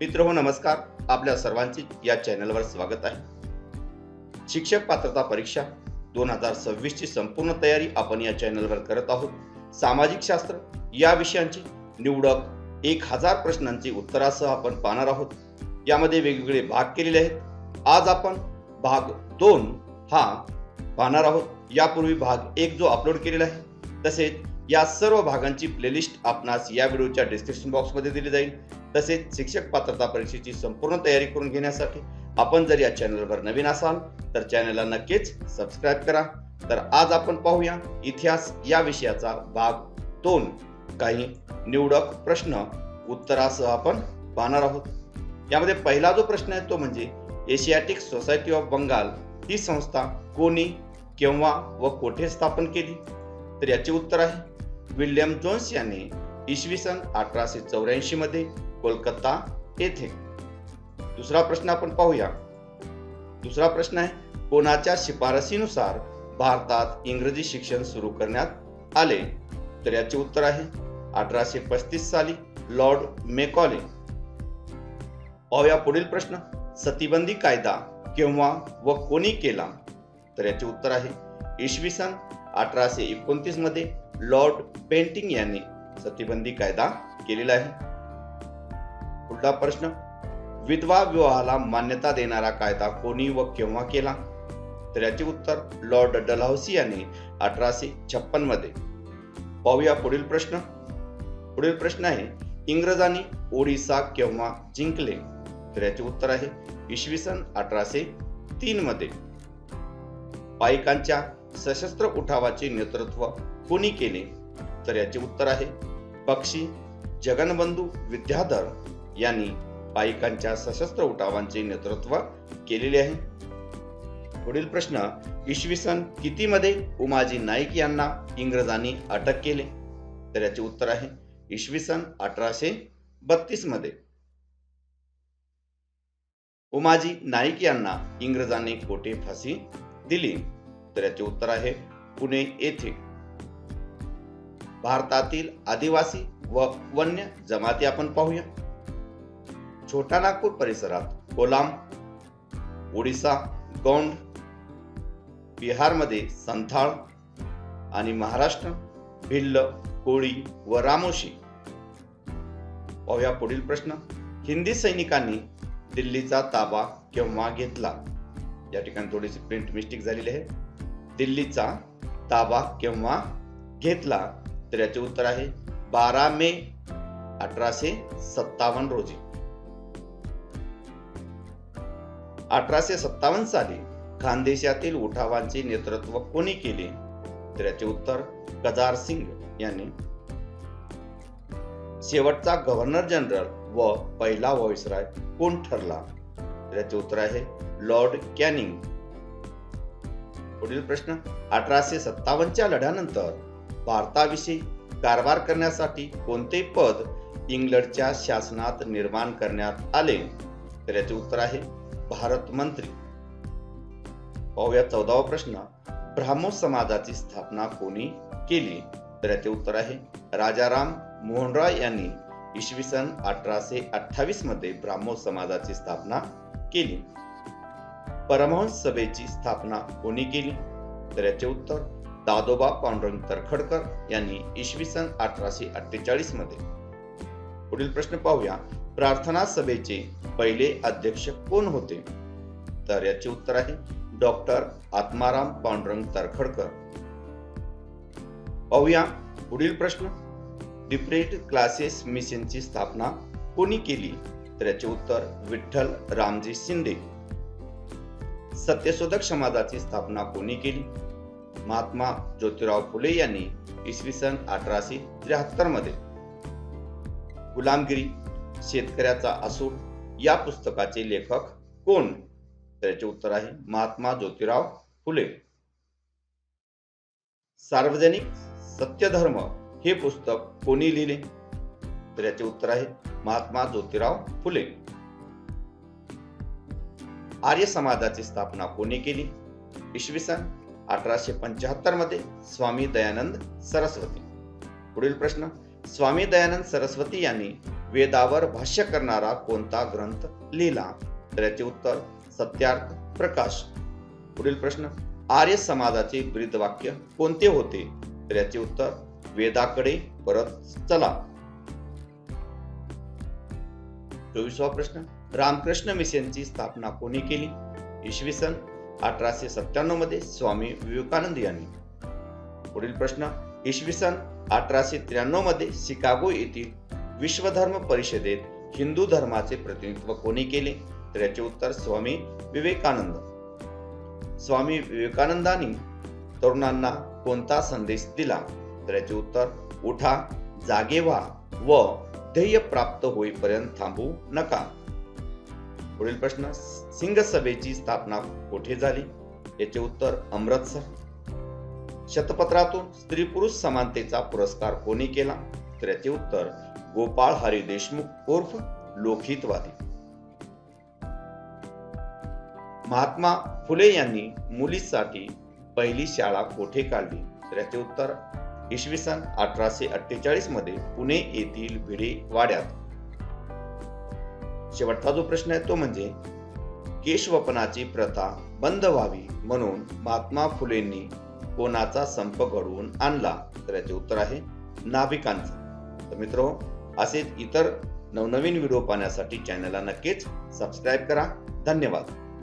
मित्रहो नमस्कार. आपल्या सर्वांचे या चॅनलवर स्वागत आहे. शिक्षक पात्रता परीक्षा 2026 ची संपूर्ण तयारी आपण या चॅनलवर करत आहोत. सामाजिक शास्त्र या विषयांची निवडक 1000 प्रश्नांची उत्तरासह आपण पाहणार आहोत. यामध्ये वेगवेगळे भाग केलेले आहेत. आज आपण भाग 2 हा पाहणार आहोत. यापूर्वी भाग 1 जो अपलोड केलेला आहे, तसेच या सर्व भागांची प्लेलिस्ट आपणास या व्हिडिओच्या डिस्क्रिप्शन बॉक्समध्ये दिली जाईल. तसेच शिक्षक पात्रता परीक्षेची संपूर्ण तयारी करून घेण्यासाठी आपण जर या चॅनलवर नवीन असाल तर चॅनलला नक्कीच सबस्क्राईब करा. तर आज आपण पाहूया इतिहास या विषयाचा भाग 2. काही निवडक प्रश्न उत्तरासह आपण पाहणार आहोत. यामध्ये पहिला जो प्रश्न आहे तो म्हणजे एशियाटिक सोसायटी ऑफ बंगाल ही संस्था कोणी, केव्हा व कोठे स्थापन केली? तर याचे उत्तर आहे विल्यम जोन्स यांनी इसवी सन 1884 मध्ये कोलकाता येथे. दुसरा प्रश्न आपण पाहूया. दुसरा प्रश्न आहे कोणाच्या शिफारसीनुसार भारतात इंग्रजी शिक्षण सुरू करण्यात आले? तर याचे उत्तर आहे 1835 साली लॉर्ड मेकॉले. पाहूया पुढील प्रश्न. सतीबंदी कायदा केव्हा व कोणी केला? तर याचे उत्तर आहे इसवी सन 1829 मध्ये लॉर्ड बेंटिंग यांनी सतीबंदी कायदा केलेला आहे. पुढला प्रश्न. विधवा विवाहाला मान्यता देणारा कायदा कोणी व केव्हा केला? तर याचे उत्तर लॉर्ड डलहौसी यांनी 1856 मध्ये. पाहूया पुढील प्रश्न. पुढील प्रश्न आहे इंग्रजांनी ओडिसा केव्हा जिंकले? तर याचे उत्तर आहे इसवी सन 1803 मध्ये. पाईकांच्या सशस्त्र उठावाचे नेतृत्व कोणी केले? तर याचे उत्तर आहे बक्षी जगनबंधू विद्याधर यांनी पाईकांच्या सशस्त्र उठावांचे नेतृत्व केलेले आहे. पुढील प्रश्न. इसवी सन किती मध्ये उमाजी नाईक यांना इंग्रजांनी अटक केले? तर याचे उत्तर आहे इसवी सन 1832 मध्ये. उमाजी नाईक यांना इंग्रजांनी कोठे फाशी दिली? तर याचे उत्तर आहे पुणे येथे. भारतातील आदिवासी व वन्य जमाती आपण पाहूया. छोटा नागपूर परिसरात कोलाम, ओडिसा गोंड, बिहारमध्ये संथाळ आणि महाराष्ट्र भिल्ल, कोळी व रामोशी. पाहूया पुढील प्रश्न. हिंदी सैनिकांनी दिल्लीचा ताबा केव्हा घेतला? या ठिकाणी थोडीशी प्रिंट मिस्टेक झालेली आहे. दिल्लीचा ताबा केव्हा घेतला? तर याचे उत्तर आहे 12 मे 1857 रोजी. 1857 साली खानदेशातील उठावांचे नेतृत्व कोणी केले? तर याचे उत्तर कजार सिंग यांनी. शेवटचा गव्हर्नर जनरल व पहिला व्हाईसरॉय कोण ठरला? तर याचे उत्तर आहे लॉर्ड कॅनिंग. पुढील प्रश्न. 1857 च्या लढ्यानंतर भारताविषयी कारभार करण्यासाठी कोणते पद इंग्लंडच्या शासनात निर्माण करण्यात आले? तर याचे उत्तर आहे भारत मंत्री. पाहूया 14वा प्रश्न. ब्राह्मो समाजाची स्थापना कोणी केली? तर याचे उत्तर आहे राजाराम मोहन रॉय यांनी इसवी सन 1828 मध्ये ब्राह्मो समाजाची स्थापना केली. परमहंस सभेची स्थापना कोणी केली? तर याचे उत्तर दादोबा पांडुरंग तरखडकर यांनी इसवी सन 1848 मध्ये. पुढील प्रश्न पाहूया. प्रार्थना सभेचे पहिले अध्यक्ष कोण होते? तर याचे उत्तर आहे डॉक्टर आत्माराम पांडुरंग तरखडकर. पाहूया पुढील प्रश्न. डिफरेंट क्लासेस मिशनची स्थापना कोणी केली? तर याचे उत्तर विठ्ठल रामजी शिंदे. सत्यशोधक समाजाची स्थापना कोणी केली? महात्मा ज्योतिराव फुले यांनी इसवी सन 1873 मध्ये. गुलामगिरी शेतकऱ्याचा असूड या पुस्तकाचे लेखक कोण? तर याचे उत्तर आहे महात्मा ज्योतिराव फुले. सार्वजनिक सत्यधर्म हे पुस्तक कोणी लिहिले? तर याचे उत्तर आहे महात्मा ज्योतिराव फुले. आर्य समाजाची स्थापना कोणी केली? इसवी सन 1875 मध्ये स्वामी दयानंद सरस्वती. पुढील प्रश्न. स्वामी दयानंद सरस्वती यांनी वेदावर भाष्य करणारा कोणता ग्रंथ लिहिला? तर याचे उत्तर सत्यार्थ प्रकाश. पुढील प्रश्न, आर्य समाजाचे ब्रीदवाक्य कोणते होते? तर याचे उत्तर वेदाकडे परत चला. 24वा प्रश्न, रामकृष्ण मिशनची स्थापना कोणी केली? इसवी सन 1897 मध्ये स्वामी विवेकानंद यांनी. पुढील प्रश्न, इसवी सन 1893 मध्ये शिकागो येथील विश्वधर्म परिषदेत हिंदू धर्माचे प्रतिनिधित्व कोणी केले? तर याचे उत्तर स्वामी विवेकानंद. स्वामी विवेकानंदांनी तरुणांना कोणता संदेश दिला? तर याचे उत्तर उठा, जागे व्हा व ध्येय प्राप्त होईपर्यंत थांबू नका. पुढील प्रश्न, सिंग सभेची स्थापना कोठे झाली? याचे उत्तर अमृतसर. शतपत्रातून स्त्री पुरुष समानतेचा पुरस्कार कोणी केला? तर याचे उत्तर गोपाळ हरी देशमुख उर्फ लोकहितवादी. महात्मा फुले यांनी मुलींसाठी पहिली शाळा कोठे काढली? तर याचे उत्तर इसवी सन 1848 मध्ये पुणे येथील भिडे वाड्यात. शेवटचा जो प्रश्न आहे तो म्हणजे केशवपनाची प्रथा बंद व्हावी म्हणून महात्मा फुलेंनी कोणाचा संप घडवून आणला? तर याचे उत्तर आहे नाभिकांचा. तर मित्रांनो, असेच इतर नवनवीन व्हिडिओ पाहण्यासाठी चॅनलला नक्कीच सबस्क्राईब करा. धन्यवाद.